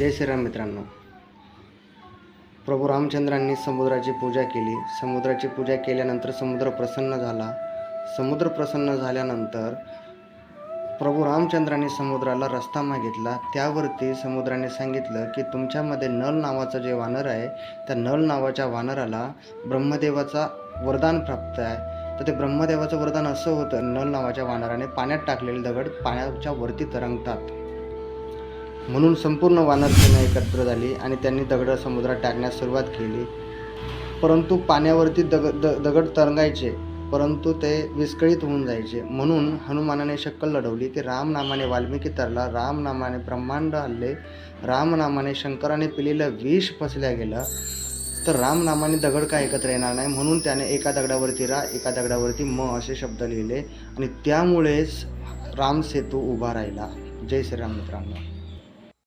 जय श्रीराम मित्रांनो. प्रभू रामचंद्रांनी समुद्राची पूजा केली. समुद्राची पूजा केल्यानंतर समुद्र प्रसन्न झाला. समुद्र प्रसन्न झाल्यानंतर प्रभू रामचंद्रांनी समुद्राला रस्ता मागितला. त्यावरती समुद्राने सांगितलं की तुमच्यामध्ये नल नावाचं जे वानर आहे, त्या नल नावाच्या वानराला ब्रह्मदेवाचा वरदान प्राप्त आहे. तर ते ब्रह्मदेवाचं वरदान असं होतं, नल नावाच्या वानराने पाण्यात टाकलेले दगड पाण्याच्या वरती तरंगतात. म्हणून संपूर्ण वानर सेना एकत्र झाली आणि त्यांनी दगड समुद्रात टाकण्यास सुरुवात केली. परंतु पाण्यावरती दगड तरंगायचे, परंतु ते विस्कळीत होऊन जायचे. म्हणून हनुमानाने शक्कल लढवली की राम नामाने वाल्मिकी तरला, राम नामाने ब्रह्मांड हल्ले, राम नामाने शंकराने पिलेलं विष पचल्या गेलं, तर राम नामाने दगड काय एकत्र येणार नाही. म्हणून त्याने एका दगडावरती रा, एका दगडावरती म असे शब्द लिहिले आणि त्यामुळेच राम सेतू उभा राहिला. जय श्रीराम मित्रांनो.